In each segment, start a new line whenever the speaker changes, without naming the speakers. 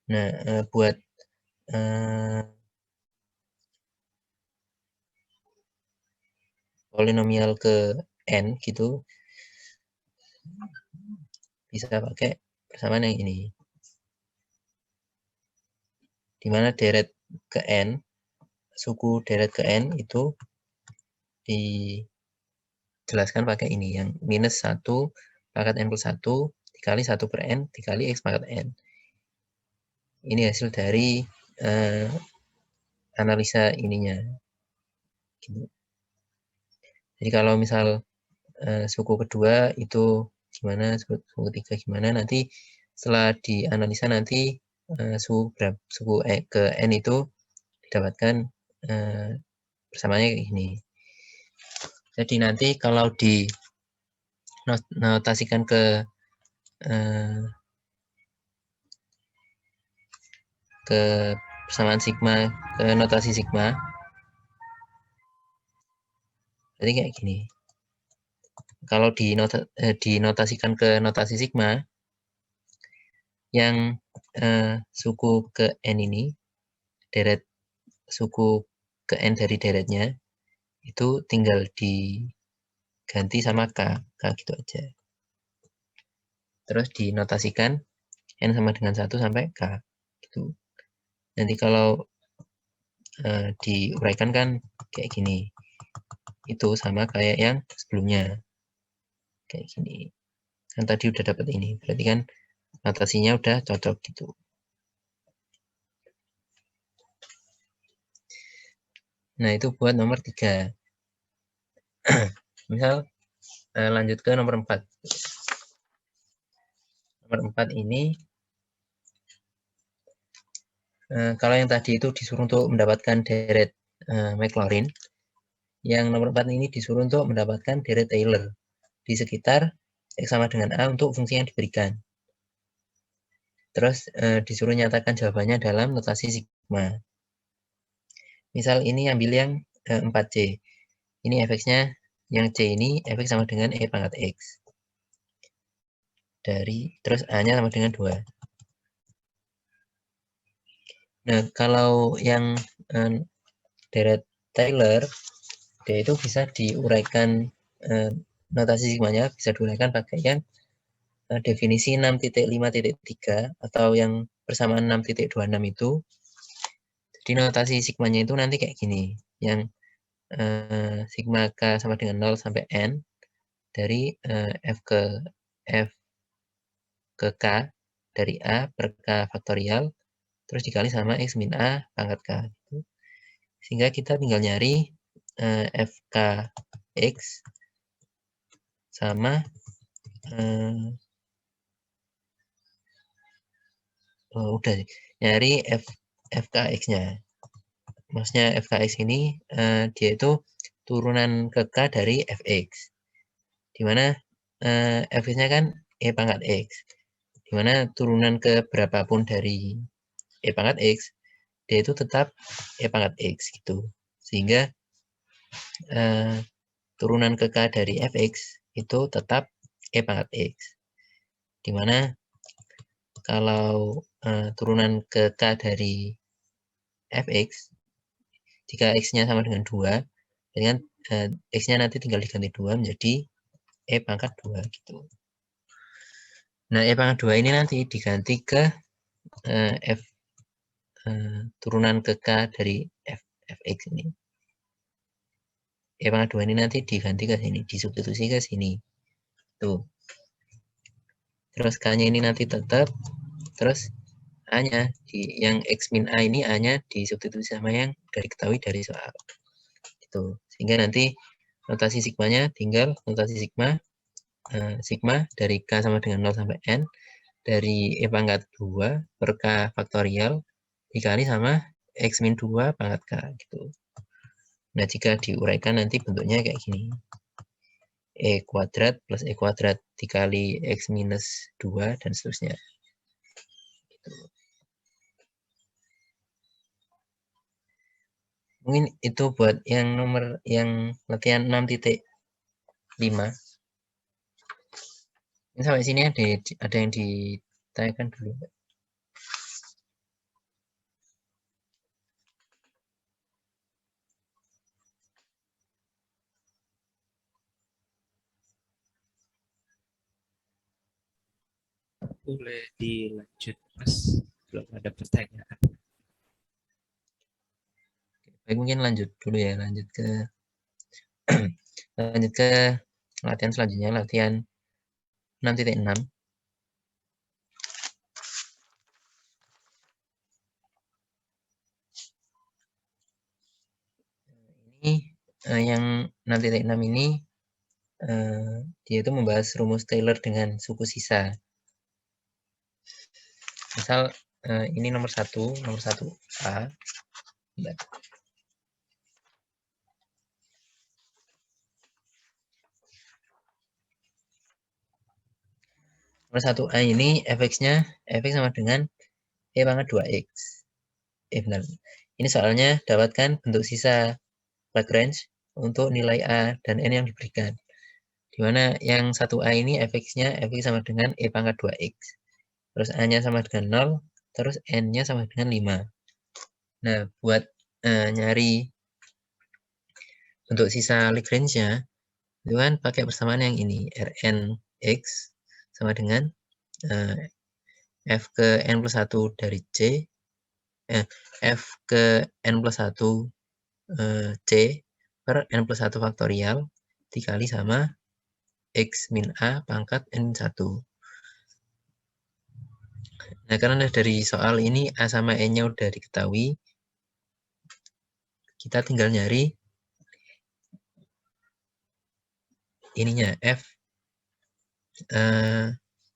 Nah, buat polinomial ke n gitu, bisa pakai persamaan yang ini. Dimana deret ke n, suku deret ke n itu dijelaskan pakai ini, yang minus 1 pangkat n plus 1 dikali 1 per n dikali x pangkat n. Ini hasil dari analisa ininya. Gitu. Jadi kalau misal suku kedua itu gimana, suku ketiga gimana, nanti setelah dianalisa nanti suku ke n itu didapatkan persamaannya kayak gini. Jadi nanti kalau dinotasikan ke persamaan sigma, ke notasi sigma, jadi kayak gini. Kalau dinotasikan ke notasi sigma, yang suku ke n ini, deret suku ke n dari deretnya, itu tinggal diganti sama k gitu aja. Terus dinotasikan n sama dengan 1 sampai k. Gitu. Nanti kalau diuraikan kan kayak gini. Itu sama kayak yang sebelumnya. Kayak gini. Kan tadi udah dapat ini. Berarti kan notasinya udah cocok gitu. Nah, itu buat nomor 3. Misal lanjut ke nomor 4. Nomor 4 ini kalau yang tadi itu disuruh untuk mendapatkan deret Maclaurin, yang nomor 4 ini disuruh untuk mendapatkan deret Taylor di sekitar x sama dengan a untuk fungsi yang diberikan. Terus disuruh nyatakan jawabannya dalam notasi sigma. Misal ini ambil yang 4C. Ini fx-nya, yang C ini fx sama dengan e pangkat x. Terus a-nya sama dengan 2. Nah, kalau yang deret Taylor, dia itu bisa diuraikan, notasi sigmanya bisa diuraikan pakai yang definisi 6.5.3 atau yang persamaan 6.26 itu. Jadi notasi sigmanya itu nanti kayak gini, yang sigma k sama dengan 0 sampai n dari f ke k dari a per k faktorial terus dikali sama x min a pangkat k gitu. Sehingga kita tinggal nyari fk x sama udah nyari fkx-nya. Maksudnya fkx ini dia itu turunan ke k dari fx. Dimana fx-nya kan e pangkat x. Dimana turunan ke berapapun dari e pangkat x, dia itu tetap e pangkat x gitu. Sehingga turunan ke k dari fx itu tetap e pangkat x. Dimana kalau turunan ke k dari fx, jika x-nya sama dengan 2, dengan x-nya nanti tinggal diganti 2 menjadi e pangkat 2 gitu. Nah, e pangkat 2 ini nanti diganti ke f turunan ke k dari fx ini. E pangkat 2 ini nanti diganti ke sini, disubstitusi ke sini. Tuh. Terus k-nya ini nanti tetap, terus a-nya, yang x min a ini a-nya disubstitusi sama yang udah diketahui dari soal. Gitu. Sehingga nanti notasi sigmanya tinggal notasi sigma dari k sama dengan 0 sampai n dari e pangkat 2 per k faktorial dikali sama x min 2 pangkat k gitu. Nah, jika diuraikan nanti bentuknya kayak gini. E kuadrat plus E kuadrat dikali X minus 2 dan seterusnya. Gitu. Mungkin itu buat yang nomor yang latihan 6.5. Ini sampai sini ada yang ditanyakan dulu.
Boleh dilanjut, Mas. Belum ada pertanyaan.
Baik, mungkin lanjut dulu ya, lanjut ke latihan selanjutnya, latihan 6.6. Ini yang 6.6 ini dia itu membahas rumus Taylor dengan suku sisa. Misal ini nomor 1A. Nomor 1A ini fx-nya fx sama dengan e pangkat 2x. Benar. Ini soalnya dapatkan bentuk sisa Lagrange untuk nilai a dan n yang diberikan. Dimana yang 1A ini fx-nya fx sama dengan e pangkat 2x. Terus a-nya sama dengan 0, terus n-nya sama dengan 5. Nah, buat nyari bentuk sisa Lagrange-nya, itu kan pakai persamaan yang ini, Rn x sama dengan f ke n plus 1 dari c, f ke n plus 1 c per n plus 1 faktorial dikali sama x min a pangkat n 1. Nah, karena dari soal ini a sama n-nya udah diketahui, kita tinggal nyari ininya, f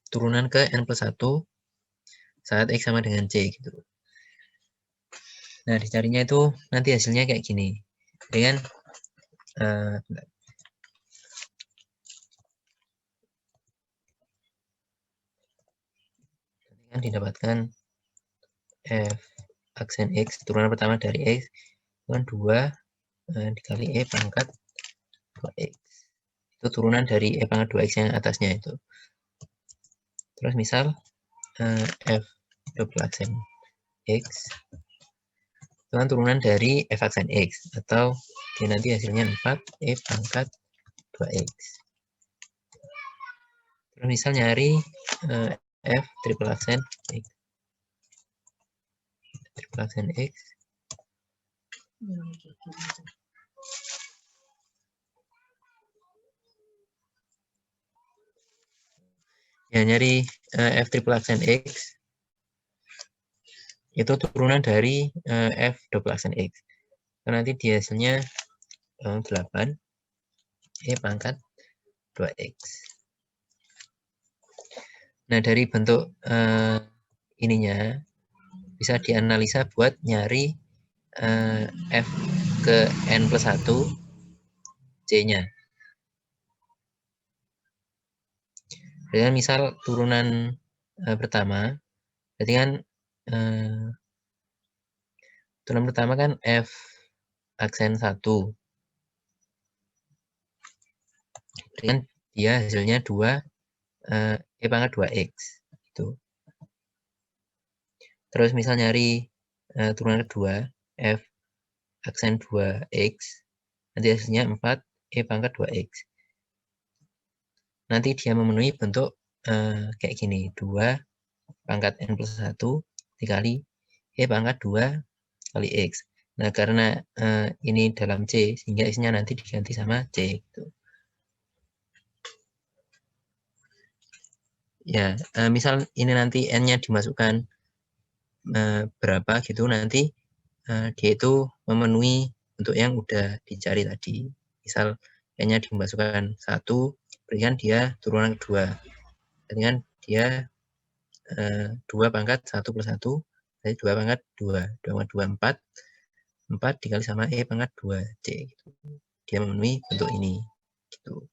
turunan ke n plus 1 saat x sama dengan c gitu. Nah, dicarinya itu nanti hasilnya kayak gini. Dengan didapatkan f aksen x turunan pertama dari x kan 2 dikali e pangkat 2x. Itu turunan dari e pangkat 2x yang atasnya itu. Terus misal f double aksen x itu kan turunan dari f aksen x, atau nanti hasilnya 4 e pangkat 2x. Terus misal nyari f triple aksen x, ya, nyari f triple aksen x itu turunan dari f double aksen x. Nanti di hasilnya 8 e pangkat 2x. Nah, dari bentuk ininya bisa dianalisa buat nyari f ke n plus 1 c-nya. Dengan misal turunan pertama, berarti kan turunan pertama kan f aksen 1. Dengan dia hasilnya 2 e pangkat 2x itu. Terus misal nyari turunan kedua f aksen 2x, nanti hasilnya 4 e pangkat 2x. Nanti dia memenuhi bentuk kayak gini, 2 pangkat n plus 1 dikali e pangkat 2 kali x. Nah, karena ini dalam c, sehingga x-nya nanti diganti sama c gitu. Ya, misal ini nanti n-nya dimasukkan berapa gitu, nanti dia itu memenuhi bentuk yang udah dicari tadi. Misal n-nya dimasukkan 1, berarti kan dia turunan kedua. Berarti kan dia 2 pangkat 1 plus 1, jadi 2 pangkat 2. 2 pangkat 2, 4. 4 dikali sama e pangkat 2c. Gitu. Dia memenuhi bentuk ini. Gitu.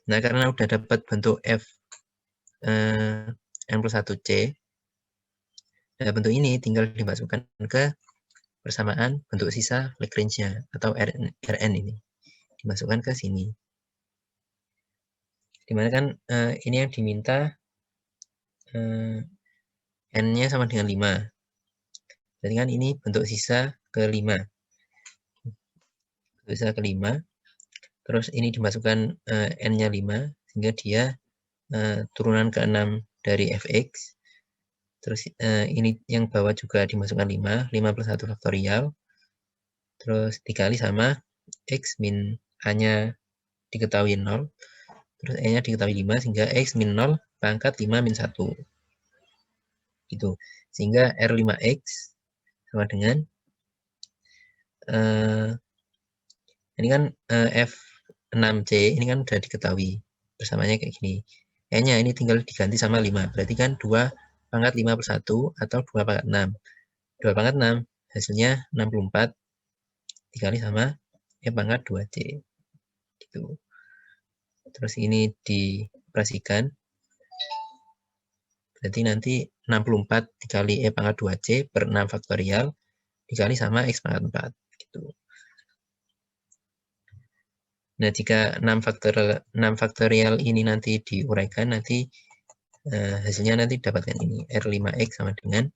Nah, karena udah dapat bentuk f n plus 1c, nah bentuk ini tinggal dimasukkan ke persamaan bentuk sisa Lagrange-nya atau Rn ini. Dimasukkan ke sini. Dimana kan ini yang diminta n-nya sama dengan 5. Jadi kan ini bentuk sisa ke-5. Sisa ke-5. Terus ini dimasukkan n-nya 5, sehingga dia turunan ke-6 dari fx. Terus ini yang bawah juga dimasukkan 5 plus 1 faktorial. Terus dikali sama x min A-nya diketahui 0. Terus E-nya diketahui 5, sehingga x min 0 pangkat 5 min 1. Gitu. Sehingga R5X sama dengan ini kan F6C ini kan udah diketahui bersamanya kayak gini. E-nya ini tinggal diganti sama 5. Berarti kan 2 pangkat 5 per 1 atau 2 pangkat 6. 2 pangkat 6 hasilnya 64 dikali sama E pangkat 2C. Gitu. Terus ini dioperasikan. Berarti nanti 64 dikali E pangkat 2C per 6 faktorial dikali sama X pangkat 4. Gitu. Nah, jika 6 faktorial ini nanti diuraikan, nanti hasilnya nanti dapatkan ini. R5X sama dengan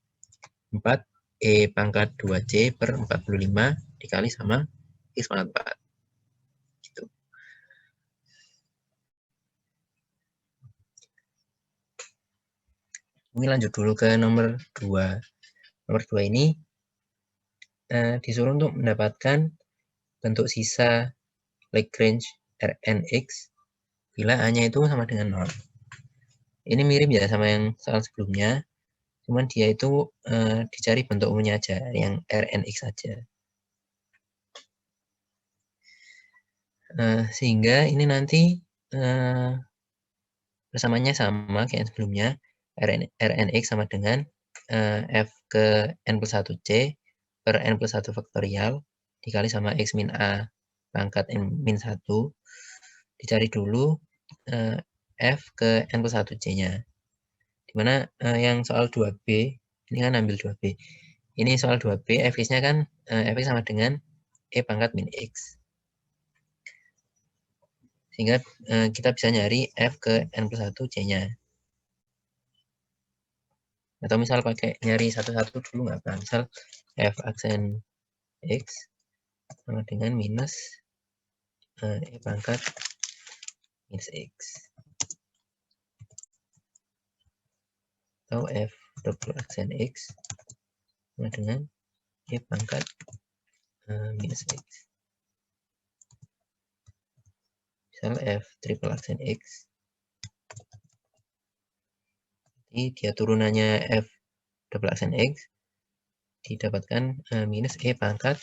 4 E pangkat 2C per 45 dikali sama X pangkat 4. Gitu. Mungkin lanjut dulu ke nomor 2. Nomor 2 ini disuruh untuk mendapatkan bentuk sisa Lagrange Rnx bila A-nya itu sama dengan 0. Ini mirip ya sama yang soal sebelumnya, cuman dia itu dicari bentuk umumnya aja, yang Rnx saja. Sehingga ini nanti persamanya sama kayak sebelumnya, Rnx sama dengan F ke n plus 1C per n plus 1 faktorial dikali sama X min A pangkat n min 1. Dicari dulu F ke n plus 1C-nya. Dimana yang soal 2B, ini kan ambil 2B. Ini soal 2B, fx-nya kan fx sama dengan E pangkat min X. Sehingga kita bisa nyari F ke n plus 1C-nya. Atau misal pakai nyari satu-satu dulu nggak apa. Misal F aksen X sama dengan minus E pangkat minus X. Atau F double aksen X sama dengan E pangkat minus X. Misal F triple aksen X. Jadi dia turunannya F double aksen X didapatkan minus E pangkat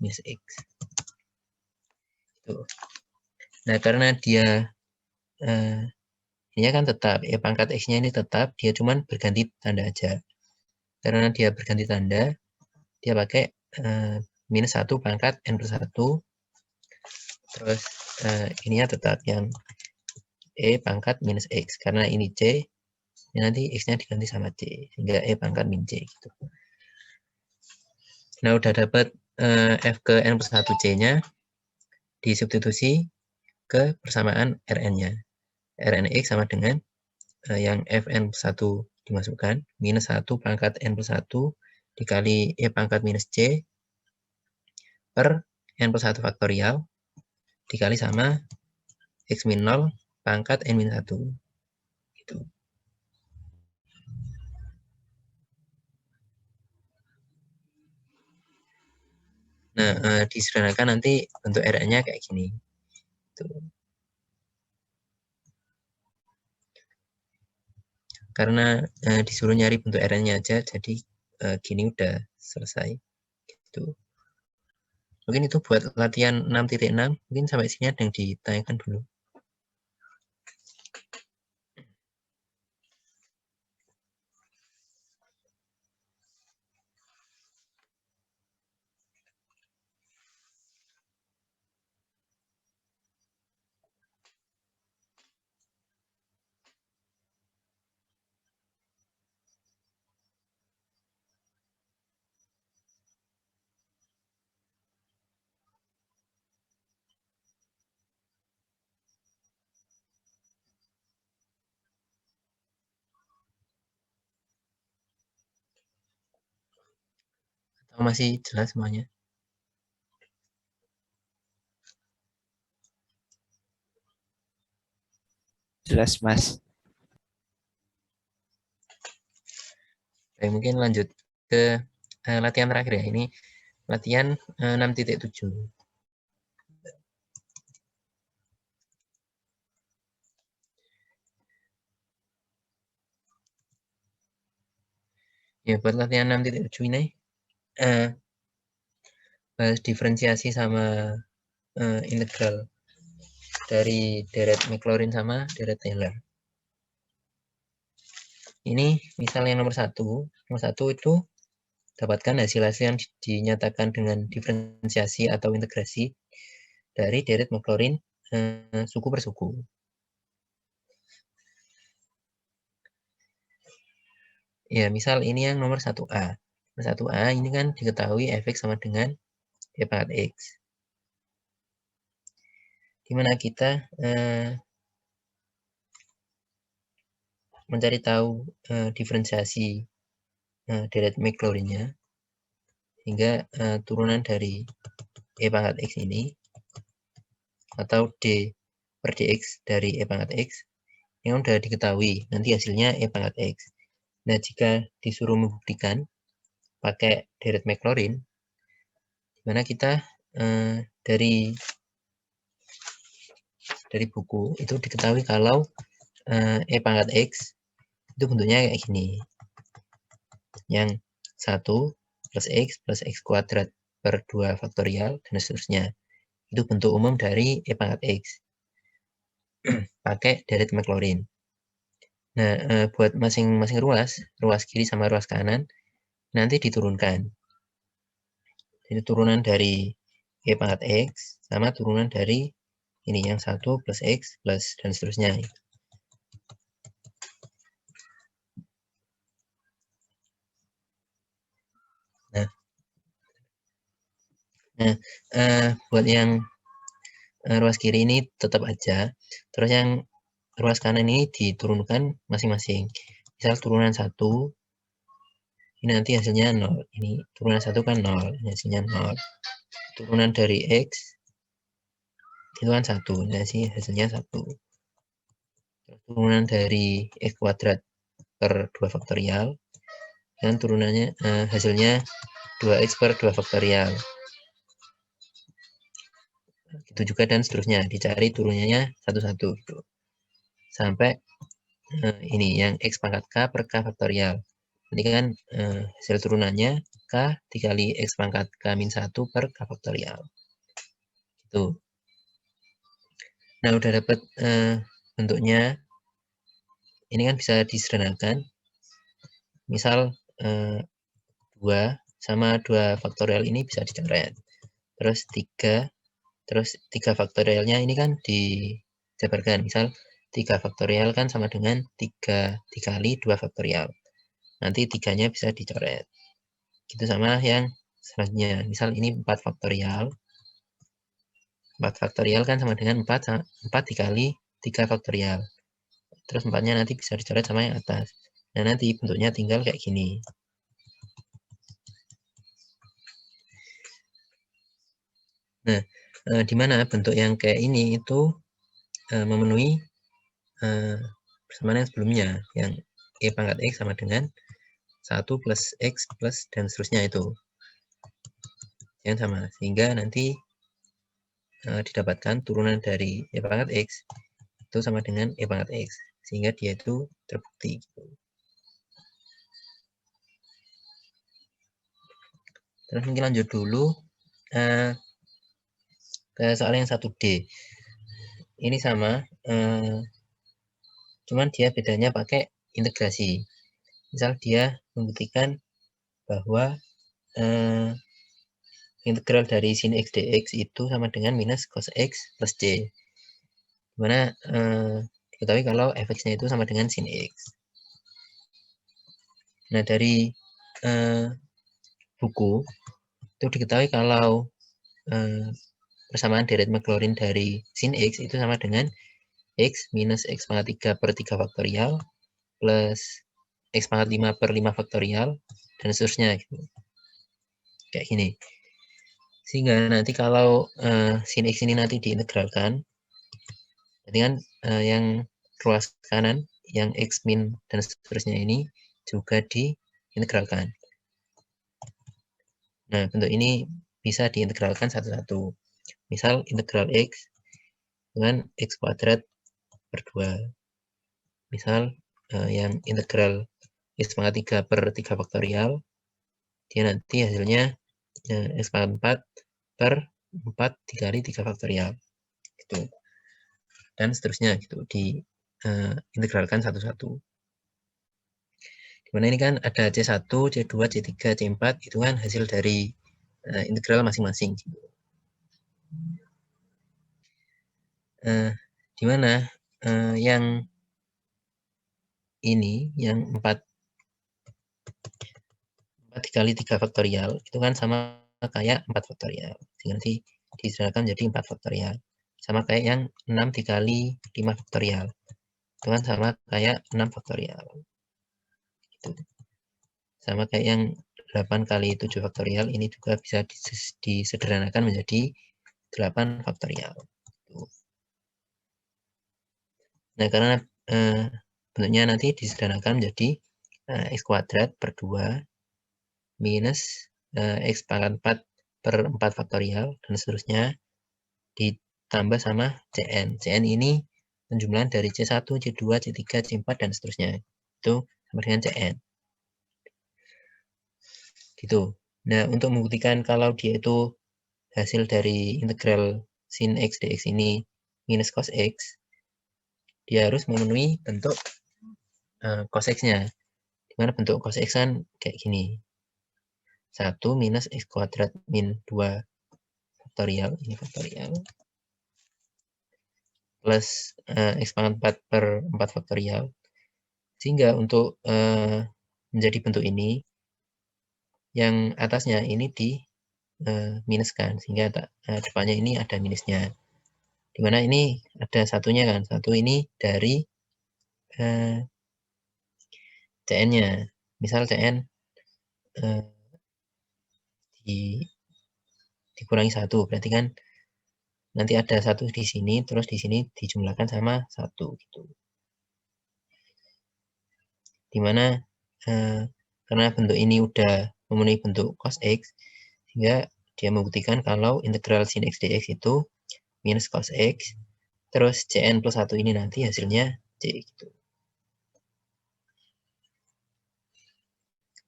minus X. Tuh. Nah, karena dia ini kan tetap, E pangkat X-nya ini tetap, dia cuman berganti tanda aja. Karena dia berganti tanda, dia pakai minus 1 pangkat N plus 1. Terus ininya tetap yang E pangkat minus X. Karena ini C, nanti X-nya diganti sama C. Sehingga E pangkat min C. Gitu. Nah, udah dapat F ke N plus 1C-nya, disubstitusi ke persamaan Rn-nya. Rnx sama dengan yang Fn plus 1 dimasukkan, minus 1 pangkat N plus 1 dikali E pangkat minus C per N plus 1 faktorial dikali sama X min 0 pangkat N min 1. Gitu. Nah, disederhanakan nanti bentuk Rn-nya kayak gini. Tuh. Karena disuruh nyari bentuk Rn-nya aja, jadi gini udah selesai. Gitu. Mungkin itu buat latihan 6.6. Mungkin sampai sini ada yang ditanyakan dulu. Atau masih jelas semuanya?
Jelas, Mas.
Baik, mungkin lanjut ke latihan terakhir ya. Ini latihan 6.7. Ya, buat latihan 6.7 ini bahas diferensiasi sama integral dari deret Maclaurin sama deret Taylor. Ini misal yang nomor satu itu dapatkan hasil-hasil yang dinyatakan dengan diferensiasi atau integrasi dari deret Maclaurin suku per suku. Ya, misal ini yang nomor 1A. Nomor 1A ini kan diketahui fx sama dengan e pangkat x. Dimana kita mencari tahu diferensiasi deret Maclaurin-nya, sehingga turunan dari e pangkat x ini atau d per dx dari e pangkat x yang sudah diketahui, nanti hasilnya e pangkat x. Nah, jika disuruh membuktikan pakai deret Maclaurin, dimana kita dari buku itu diketahui kalau e pangkat x itu bentuknya kayak gini, yang 1 plus x kuadrat per 2 faktorial dan seterusnya. Itu bentuk umum dari e pangkat x pakai deret Maclaurin. Nah, buat masing-masing ruas kiri sama ruas kanan nanti diturunkan. Jadi turunan dari e pangkat x sama turunan dari ini yang 1 plus x plus dan seterusnya. Nah, buat yang ruas kiri ini tetap aja. Terus yang ruas kanan ini diturunkan masing-masing. Misal turunan 1, ini nanti hasilnya 0. Ini turunan 1 kan 0, ini hasilnya 0. Turunan dari x itu kan 1, ini hasilnya 1. Turunan dari x kuadrat per 2 faktorial, dan turunannya hasilnya 2x per 2 faktorial. Gitu juga dan seterusnya, dicari turunannya satu-satu gitu. Sampai ini yang x pangkat k per k faktorial. Ini kan hasil turunannya k dikali x pangkat k min 1 per k faktorial. Gitu. Nah, udah dapat bentuknya. Ini kan bisa disederhanakan. Misal 2 sama 2 faktorial ini bisa dicoret. Terus 3, terus 3 faktorialnya ini kan dijabarkan. Misal 3 faktorial kan sama dengan 3 dikali 2 faktorial. Nanti 3-nya bisa dicoret. Gitu sama yang selanjutnya. Misal ini 4 faktorial. 4 faktorial kan sama dengan 4 dikali 3 faktorial. Terus 4-nya nanti bisa dicoret sama yang atas. Nah, nanti bentuknya tinggal kayak gini. Nah, di mana bentuk yang kayak ini itu memenuhi persamaan yang sebelumnya, yang e pangkat x sama dengan 1 plus x plus dan seterusnya itu. Yang sama, sehingga nanti didapatkan turunan dari e pangkat x itu sama dengan e pangkat x, sehingga dia itu terbukti. Terus mungkin lanjut dulu ke soal yang 1D. Ini sama, cuman dia bedanya pakai integrasi. Misal dia membuktikan bahwa integral dari sin x dx itu sama dengan minus cos x plus c. Dimana diketahui kalau fx-nya itu sama dengan sin x. Nah, dari buku itu diketahui kalau persamaan deret Maclaurin dari sin x itu sama dengan x minus x pangkat 3 per 3 faktorial plus x pangkat 5 per 5 faktorial dan seterusnya gitu. Kayak gini. Sehingga nanti kalau sin x ini nanti diintegralkan, berarti kan yang ruas kanan yang X min dan seterusnya ini juga diintegralkan. Nah, bentuk ini bisa diintegralkan satu-satu. Misal integral X dengan X kuadrat per 2. Misal yang integral X pangkat 3 per 3 faktorial, dia nanti hasilnya X pangkat 4 per 4 dikali 3 faktorial. Gitu. Dan seterusnya gitu, diintegralkan satu-satu. Dimana ini kan ada C1, C2, C3, C4, itu kan hasil dari integral masing-masing. Dimana yang ini, yang 4 dikali 3 faktorial, itu kan sama kayak 4 faktorial. Sehingga nanti disederhanakan menjadi 4 faktorial. Sama kayak yang 6 dikali 5 faktorial. Itu kan sama kayak 6 faktorial. Gitu. Sama kayak yang 8 kali 7 faktorial, ini juga bisa disederhanakan menjadi 8 faktorial. Nah, karena bentuknya nanti disederhanakan menjadi X kuadrat per 2 minus X pangkat 4 per 4 faktorial, dan seterusnya ditambah sama Cn. Cn ini penjumlahan dari C1, C2, C3, C4, dan seterusnya. Itu sama dengan Cn. Gitu. Nah, untuk membuktikan kalau dia itu hasil dari integral sin X dx ini minus cos X, dia harus memenuhi bentuk cos X-nya. Dimana bentuk cos X kan kayak gini. 1 minus X kuadrat min 2 faktorial, ini faktorial, plus X pangkat 4 per 4 faktorial. Sehingga untuk menjadi bentuk ini, yang atasnya ini di minuskan, sehingga depannya ini ada minusnya. Dimana ini ada satunya kan, satu ini dari Cn-nya. Misal Cn dikurangi 1, berarti kan nanti ada 1 di sini, terus di sini dijumlahkan sama 1 gitu. Dimana karena bentuk ini udah memenuhi bentuk cos X, sehingga dia membuktikan kalau integral sin X dx itu minus cos X, terus Cn plus 1 ini nanti hasilnya C gitu.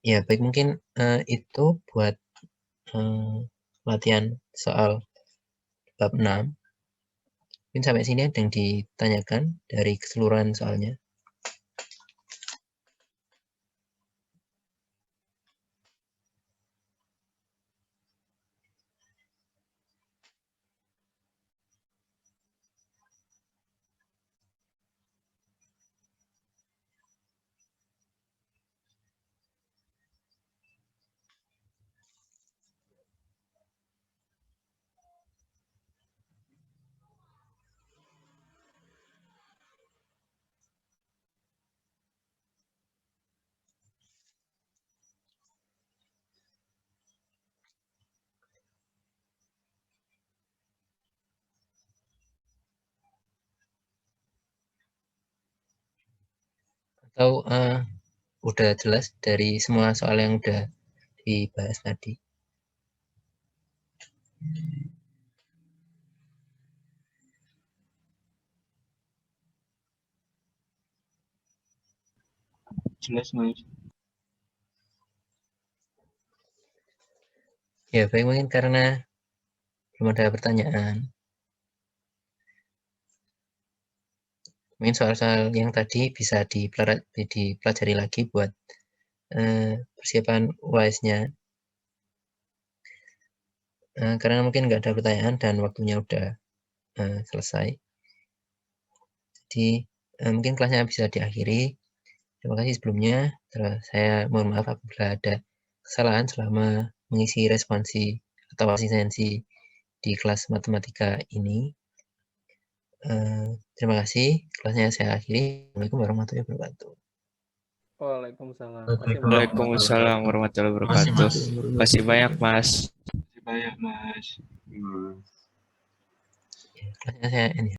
Ya, baik, mungkin itu buat latihan soal bab 6. Mungkin sampai sini ada yang ditanyakan dari keseluruhan soalnya. Atau udah jelas dari semua soal yang udah dibahas tadi?
Jelas, Mas.
Ya, baik, mungkin karena belum ada pertanyaan. Mungkin soal-soal yang tadi bisa dipelajari lagi buat persiapan UAS-nya. Karena mungkin nggak ada pertanyaan dan waktunya udah selesai. Jadi mungkin kelasnya bisa diakhiri. Terima kasih sebelumnya. Saya mohon maaf apabila ada kesalahan selama mengisi responsi atau asistensi di kelas matematika ini. Terima kasih. Kelasnya saya akhiri. Assalamualaikum warahmatullahi wabarakatuh.
Waalaikumsalam.
Waalaikumsalam warahmatullahi wabarakatuh. Terima kasih banyak, Mas.
Terima kasih banyak, Mas.
Kelasnya saya ini.